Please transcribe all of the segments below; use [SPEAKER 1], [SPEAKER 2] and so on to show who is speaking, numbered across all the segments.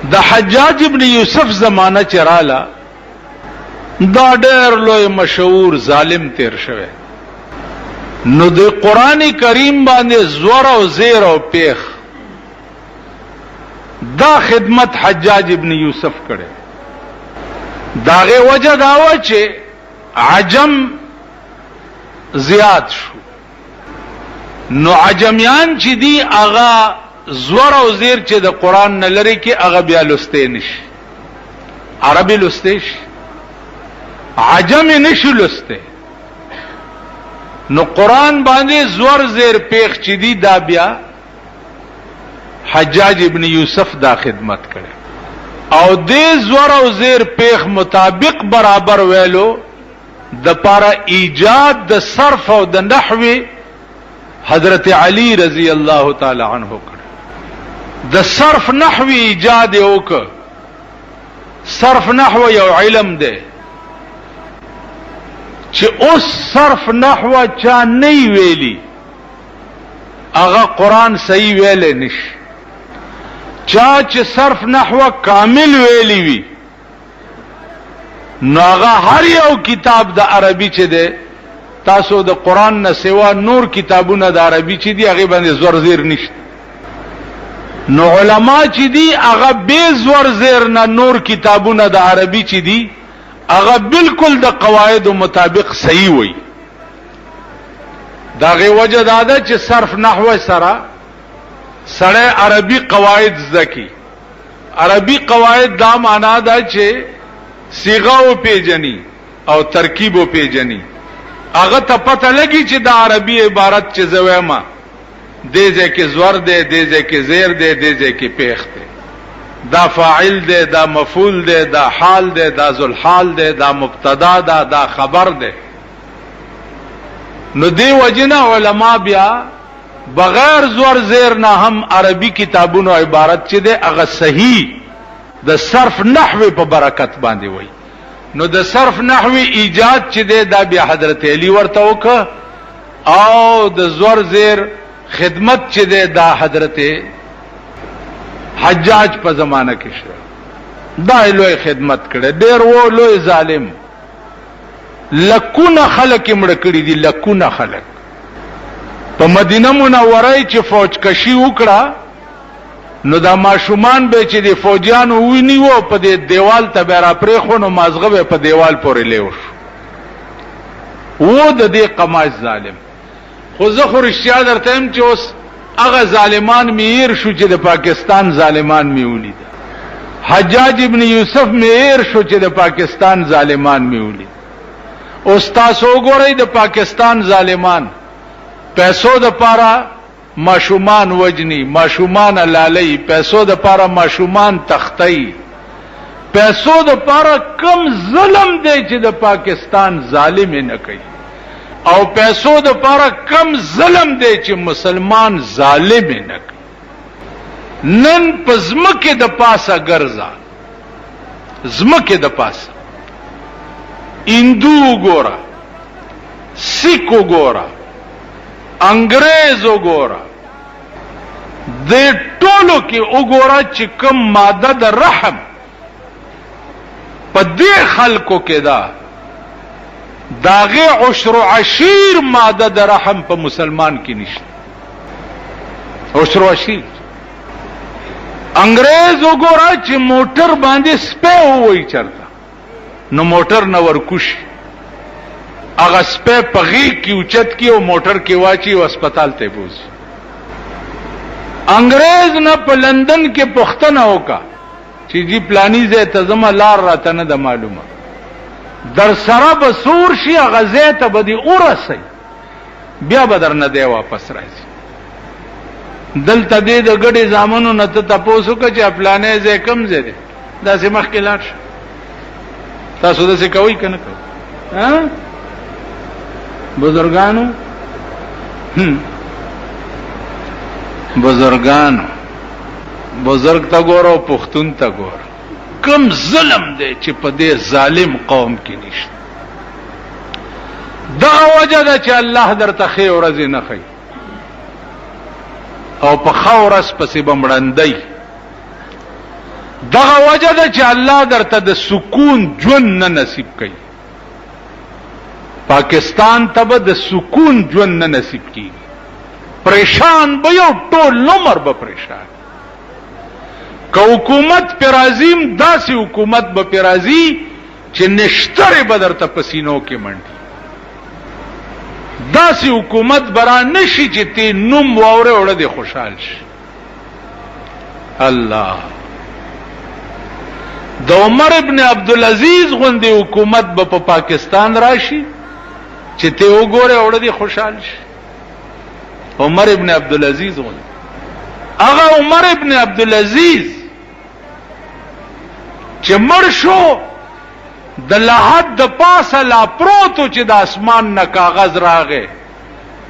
[SPEAKER 1] د حجاج ابن یوسف زمانہ چراله دا ډېر لوی مشهور ظالم تیر شوه. نو د قران کریم باندې زور او زیر او پیخ دا خدمت حجاج ابن یوسف کړي. داغه وجه داوا چې عجم زیات شو. نو عجمیان چې دی اغا زور او زیر چې د قران نه لري کې اغا بیا لسته نشي، عربي لسته شي، عجم نشي لسته. نو قران باندې زور زیر پیخ چې دی دا بیا حجاج ابن یوسف دا خدمت کړي. او دې زور او زیر پیخ مطابق برابر ویلو د پارا ایجاد د صرف او د نحوی حضرت علی رضی اللہ تعالی عنہ کړ. د صرف نحوی ایجاد وک. صرف نحو یو علم دی چې اوس صرف نحو چا نه ویلی هغه قران صحیح ویل نشي. چا چې صرف نحو کامل ویلی وی نو هغه هر یو کتاب د عربي چې دی تاسو د قران نه سوا نور کتابونه د عربي چې دی هغه باندې زور زیر نشته. نو علما چې دی هغه به زور زیر نه نور کتابونه د عربي چې دی هغه بالکل د قواعد مطابق صحیح وي. داغه وجه دا ده چې صرف نحو سره سره عربي قواعد زکی. عربي قواعد دا معنا ده چې صيغه او پیجنی او ترکیب او پیجنی. هغه ته پته لګي چې دا عربي عبارت چې زویما دې ځکه زور دې دې ځکه زیر دې دې ځکه پیخ دې دا فاعل دې دا مفعول دې دا حال دې دا ذل حال دې دا مبتدا دا خبر دې. نو دې وجنا علما بیا بغیر زور زیر نه هم عربي کتابونو عبارت چې دې هغه صحیح د صرف نحوی په برکت باندې وای. نو د صرف نحوی ایجاد چې دی دا بیا حضرت علی ورته وکړه او د زور زیر خدمت چې دی دا حضرت حجاج په زمانہ کې شو. دا لوی خدمت کړي. ډېر وو لوی ظالم. لکونه خلک مړ کړي دي، لکونه خلک. په مدینه منوره چې فوج کشي وکړه نو دا ماشومان به چې د فوجیانو ویني وو په دې دیوال ته بیره پرې خو نو مازغه په دیوال پورې لیو شو. وو د دې قماش ظالم. خو زه خو رښتیا درته هم چې اوس هغه ظالمان میر شو چې د پاکستان ظالمان میولید. حجاج ابن یوسف میر شو چې د پاکستان ظالمان میولید. اوس تاسو وګورئ د پاکستان ظالمان پیسو د پاره ماشومان وجنی، ماشومان لالی، پیسو د پاره ماشومان تختی. پیسو د پاره کم ظلم دی چې د پاکستان ظالم نه کوي او پیسو د پاره کم ظلم دی چې مسلمان ظالم نه کوي. نن پزمکه د پاسه ګرځا، زمکه د پاسه هندو ګورا، سیکو ګورا، انګريز وګورا، د ټولو کې وګورا چې کوم ماده د رحم په دې خلکو کې دا داغه عشر عشیر ماده د رحم په مسلمان کې نشته. عشر عشیر. انګريز وګورا چې موټر باندې سپه وای چرته نو موټر نه ورکوش هغه سپه په غیږ کې اوچت کې او موټر کې واچي او هسپتال ته بوزي. انګريز نه په لندن کې پښتنه وکا چې جی پلانی زه تزما لار راته نه د معلومه در سره به سور شي غزه ته بدی اورسي بیا بدر نه دی واپس راځي. دلته دې د ګډي زامنو نه ته تاسو کې چې پلانې زه کم زه دي دا سه مخ کې لاړ تاسو د څه کوي کنه کوي ها بزرگانو بزرگانو بزرگ تا ګور او پختون تا ګور کم ظلم دی چې په دې ظالم قوم کې نشته. دا وجه ده چې الله درته خیر ورځ نه خي او په خورس پسې بمړندای. دغه وجه ده چې الله درته د سکون ژوند نه نصیب کوي. پاکستان ته به د سکون ژوند نه نصیب کیږي. پریشان به یو ټول عمر به پریشان. که حکومت پر عظیم داسې حکومت به پر راځي چې نشتره به درته پسینو کې منډي. داسې حکومت برا نشي چې تی نوم واوره وړه دې خوشحال شي. الله د عمر ابن عبدالعزیز غوندې حکومت به په پاکستان راشي چې ته وګوره وړه دې خوشحال شي. عمر ابن عبدالعزیز غوندې هغه عمر ابن عبدالعزیز چې مړ شو د لحد د پاسه لا پروتو چې د اسمان نه کاغذ راغې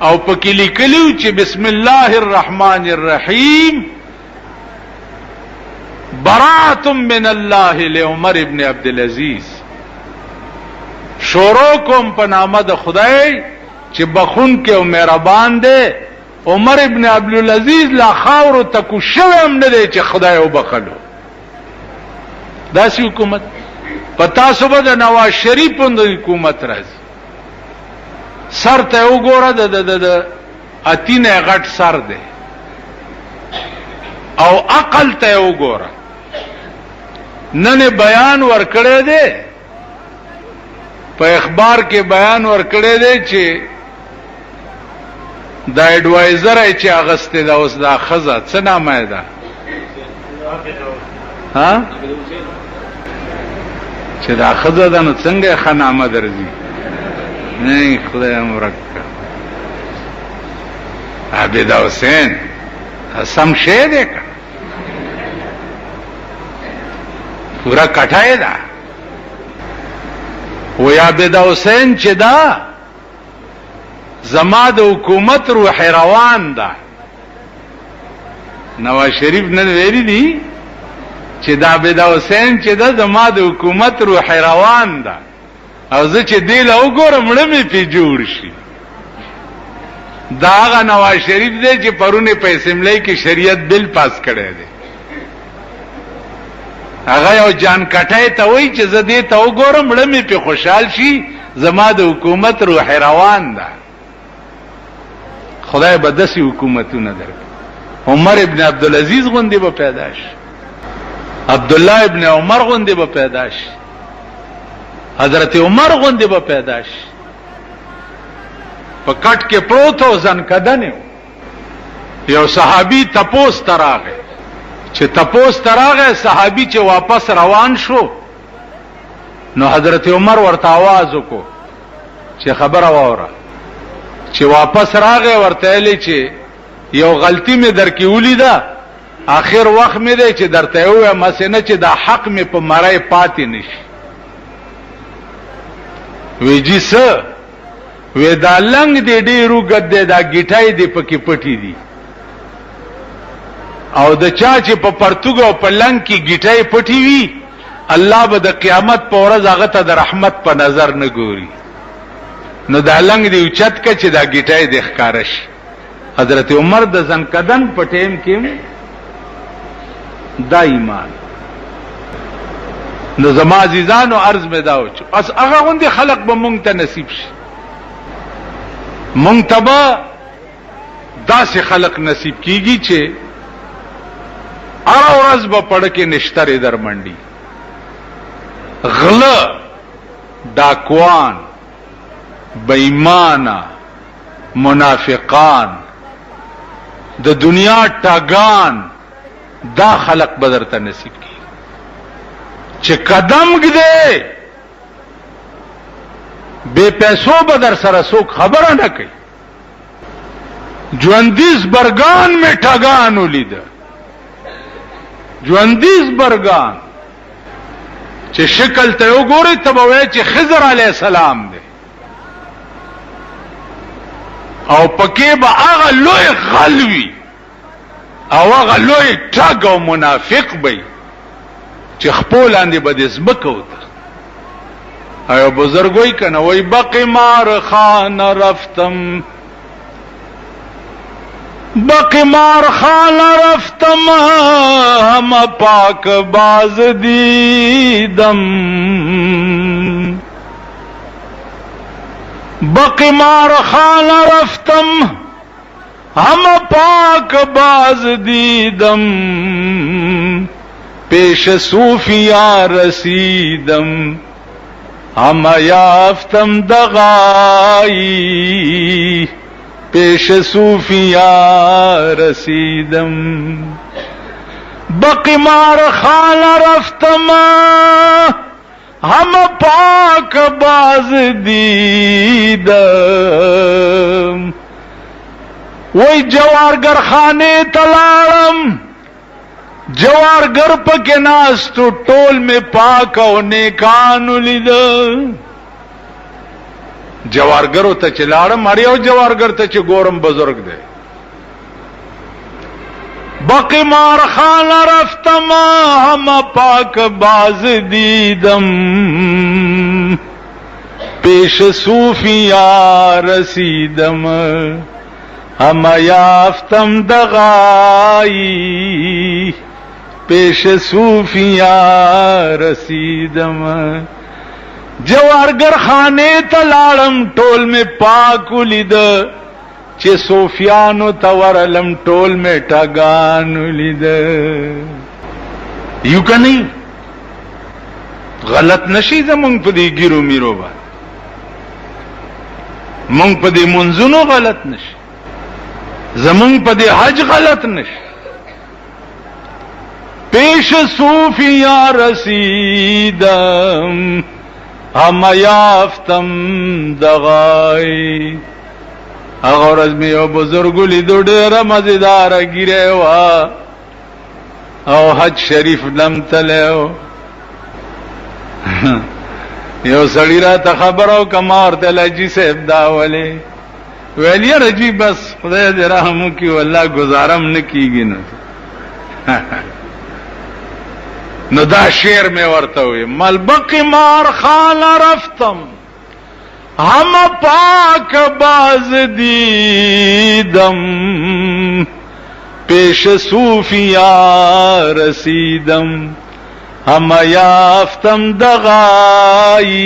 [SPEAKER 1] او پکې لیکلو چې بسم الله الرحمن الرحیم براءة من الله لعمر ابن عبدالعزیز. شروع کوم په نامه د خدای چې بخون کې او مهربان دی. عمر ابن عبدالعزیز لا خاور تکو شوی هم نه دی چې خدای وبخلو. داسې حکومت پتا صبح د نواز شریف په حکومت راځي. سر ته وګوره د اتینه غټ سر دی او عقل ته وګوره. نن بیان ورکړی دی په اخبار کې بیان ورکړی دی چې دا ایڈوایزر چې اغسته دا اوس دا خزه څه نامه ده ها چې دا خزه ده نو څنګه خنامه درځي نه خدای مرکه عبد حسین سم شه ده پورا کټای ده و یا عبد حسین چې دا زما د حکومت روح روان ده. نواز شریف نن ویلي دي چې دا عبد حسین چې دا زما د حکومت روح روان ده او زه چې دی له وګورم مړه مې پې جوړ شي. دا هغه نواز شریف دی چې پرونه په اسمبلی کې شریعت بل پاس کړی دی. هغه یو جان کټای ته وایي چې زه دې ته وګورم مړه مې پې خوشحال شي. زما د حکومت روح روان ده. خدای به داسې حکومتونه درکړي. عمر ابن عبدالعزیز غوندې به پیدا شي. عبدالله ابن عمر غوندې به پیدا شي. حضرت عمر غوندې به پیدا شي. په کټ کې پروت او ځنکدن یو صحابي تپوس ته راغی. چې تپوس ته راغی صحابي چې واپس روان شو نو حضرت عمر ورته आवाज وکړو چې خبره واوره. چې واپس راغی ورته ویلي چې یو غلطی مې درکې ولیده آخر وخت مې دی چې درته ووایم مسنه چې دا حق مې په مرای پاتې نشي. وی جی څه وی دا لنګ دی ډېر اوږد دی دا ګیټای دی پکې پټي دي او د چا چې په پرتګ او په لنګ کې ګیټای پټي وي الله به د قیامت په ورځ هغه ته د رحمت په نظر نه ګوري. نو دا لنګ دی اوچت که چې دا ګیټای دی ښکاره شي. حضرت عمر د ځنکدن په ټیم کې دا ایمان. نو زما عزیزانو عرض مې دا وچو اس هغه غوندې خلق به مونږ ته نصیب شي. مونږ ته به داسې خلق نصیب کیږي چې هر ورځ به پړه کې نشترې در منډي. غله ډاکوان بېایمانه منافقان د دنیا ټاګان دا خلق به درته نصیب کی چې قدم ږدې بے پیسو به در سره څوک خبره نه کوي. ژوندیز برګان مې ټاګان ولیده. ژوندیز برګان چې شکل ته وګوري ته به وایي چې خضر علیه السلام دی او پکې به هغه لوی غلوي او هغه لوی ټاګ او منافق به چې خپل اندې به د ځمکه وته. ایو بزرګ وای کنه وای بقی مار خان رفتم بقمار خانه رفتم هم پاک باز دیدم بقمار خانه رفتم هم پاک باز دیدم پیش صوفیا رسیدم هم یافتم دغایی پیش صوفیا رسیدم بقمار خانه رفتم هم پاک باز دیدم وی جوارگر خانے تلارم جوارگر پک ناستو ٹول میں پاک او نیکانو لید جوارگرو تا چلارم اریو جوارگر تا چی گورم بزرگ دے بقمار خان رفتم ہم پاک باز دیدم پیش صوفیا رسیدم ہم یافتم دغائی پیش صوفیا رسیدم جوارگر خانے تلالم ٹول میں پاک لید چه صوفیانو تورلم ٹول میں ٹگانو لید یو کنی غلط نشی زمونگ پا دی گیرو میرو با مونگ پا دی منزونو غلط نشی زمونگ پا دی حج غلط نشی پیش صوفیا رسیدم ہم یافتم دغائی اغرز میں یو بزرگو لیدو ڈیر مزیدار گیرے وا او حج شریف لم تلیو یو سڑی را تخبرو کمار تلجی سے ابداولے ویلی رجی بس خدای دے رحمو کی واللہ گزارم نکی گی نو دا شعر میں ورتا ہوئے ملبق مار خان رفتم ہم پاک باز دیدم پیش صوفیا رسیدم ہم یافتم دغائی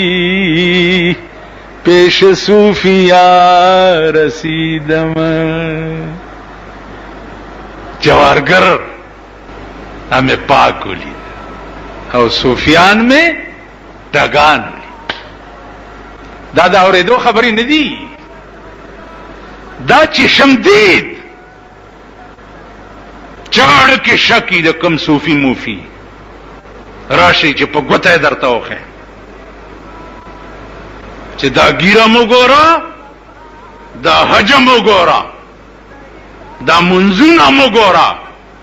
[SPEAKER 1] پیش صوفیا رسیدم جوارگر ہمیں پاک لی او صوفیان میں ٹگان دادا اور دو خبری ندی دا چشم دید چاڑ کے شکی دا کم صوفی موفی راشی چی پا گوتا درتا ہوخے چی دا گیرا مو گورا دا حجم مو گورا دا منزونا مو گورا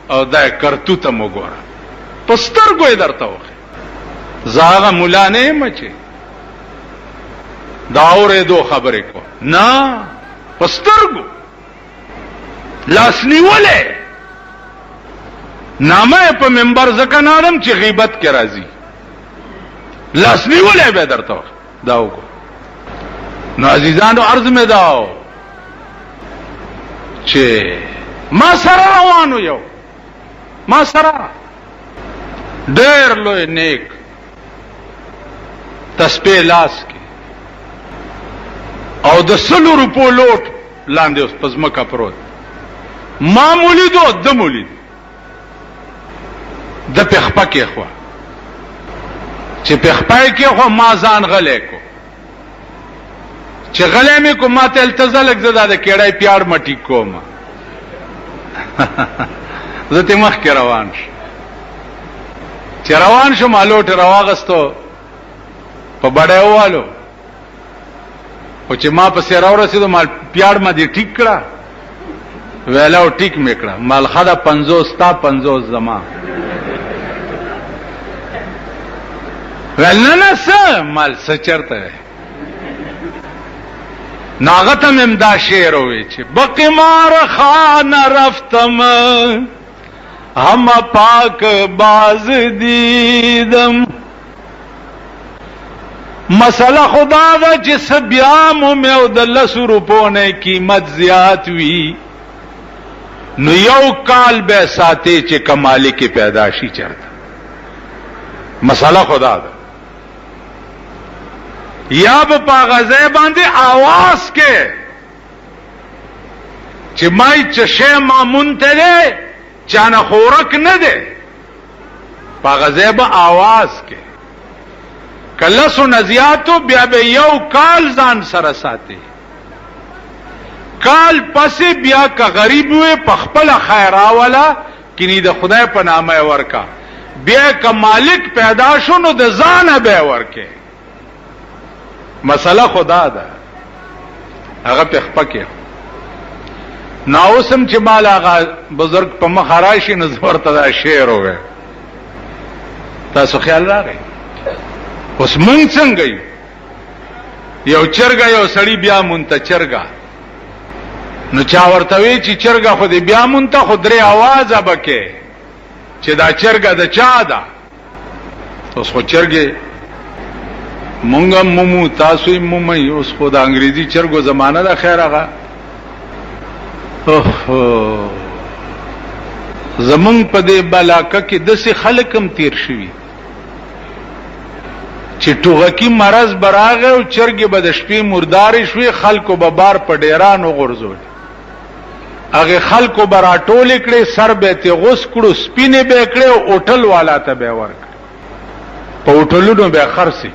[SPEAKER 1] او دا کرتوتا مو گورا پستر گوئے درتا ہوخے زاغا ملانے مچے داورے دو خبرے کو نا پستر گو لاسنی ولے نامہ پا ممبر زکن آدم چی غیبت کے رازی لاسنی ولے بے درتا ہوخے داو کو نو عزیزانو عرض میں داو چے ما سرا روانو یو ما سرا ډیر لوی نیک تسبیح لاس کی او د 100 روپو لوټ لاندې اوس پزمکا پروت معمولی دو دمولی د پخپا کې خو چې پخپای کې خو ما ځان غلې کو چې غلې مې کو ماته التزلک زدا د کېړای پیار مټی کوم زه ته مخ کې روان شم چې روان شم الوټ راواغستو په بډایوالو او چې ما په سیر اورسیدو مال پیاړ ما دي ټیک کړه ویلاو ټیک میکړه مال خدا 50 تا 50 زما ولنه سه مال سچرته ناغتم امدا شعر ہوئے چھے بقمار خان رفتم ہم پاک باز دیدم مسئلہ خدا دا جس بیامو میں او د 10 روپوں نے قیمت زیاد ہوئی نو یو کال به ساتي چې کمالی کې پیدا شي چرته. مسله خدا ده. یا به پاغزه باندې आवाज کې چې مای چشه مامون ته ده چانه خورک نه ده، پاغزه به आवाज کې کله سو نزیاتو بیا به یو کال ځان سره ساتي. کال پسې بیا که غریب وي په خپل خیرا والا کینی د خدای په نامه ورکا، بیا که مالک پیدا شو نو د ځانه به ورکه. مسله خدا ده، هغه په خپکه ناوسم چې مال هغه بزرگ په مخ راشي نو ورته دا شعر وې. تاسو خیال راغی اوس مونږ څنګه یو چرګا یو سړی بیا مونږ ته چرګا، نو چا ورته وی چې چرګا خو دې بیا مونږ ته خو درې आवाज وبکه چې دا چرګا د چا ده. اوس خو چرګې مونږ مومو تاسو یې مومئ، اوس خو د انګریزي چرګو زمانہ ده. خیر هغه زمونږ په دې بلاکه کې داسې خلک هم تیر شوي چې ټوغکی مرض براغه او چرګې به د شپې مردارې شوې، خلکو به بار په ډیرانو غورځول، هغه خلکو به راټولې کړې، سر به ته غوس کړو، سپینې به کړې او اوټل والا ته به ورکړ، په اوټلونو به خرڅې.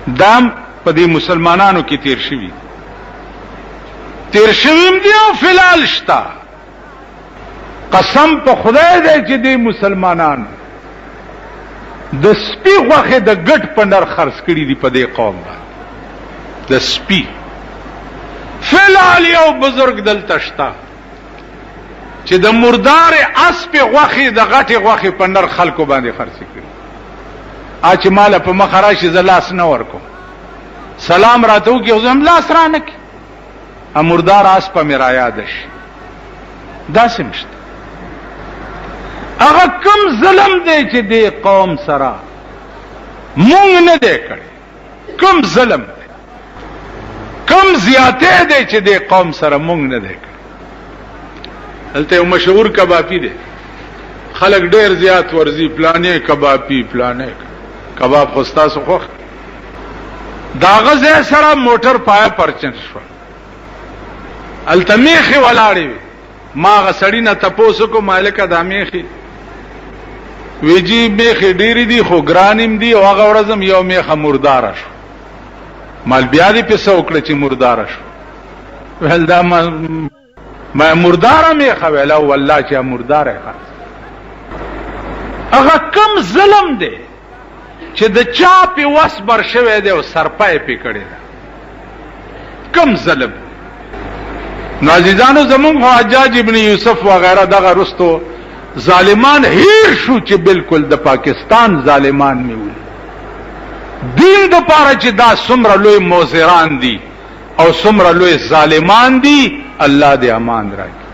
[SPEAKER 1] دام په دې مسلمانانو کې تیر شوي، تیر شویم دی او فلال شتا. قسم په خدای دی چې دې مسلمانانو د سپی غوښه د ګټ پندر خرڅ کړي دي په دې قوم باندې. د سپی فلال یو بزرگ دلته شتا چې د مردار اسب غوښه د غټي غوښه پندر خلکو باندې خرڅ کړي. اچ مال په مخ راشي زلاس نه ورکو، سلام راتو کې زم لاس را نه کی، امردار اسب میرا یاد شي. دا سمشت هغه کم ظلم دی چې دې قوم سره مونږ نه دی کړی، کم ظلم دی، کم زیاته دی چې دې قوم سره مونږ نه دی کړی. دلته یو مشهور کبابي دی، خلک ډیر زیات ورزي، پلانې کبابي پلانې کباب خو ستاسو خوښ. دا غزه سره موټر پای پرچن شو، التمیخي ولاړی وي. ما غسړی نه تپوسو کو مالک د میخي ویجی میخي ډیری دي خو ګرانیم دي، او هغه ورځم یو میخه مردار شو. مال بیا دې په څوکړه چې مردار شو، ول دا ما مردار میخه ویلا والله چې مردار ښه. هغه کم ظلم دی چې د چا په وس بر شوی دی او سرپای پې کړی دی، کم ظلم. نو عزیزانو زمونږ حجاج ابن یوسف وغیرہ دغه رستو ظالمان هیر شو چې بالکل د پاکستان ظالمان میول دین د پاره چې دا څومره لوی موزران دي او څومره لوی ظالمان دي. الله دې امان راکړي.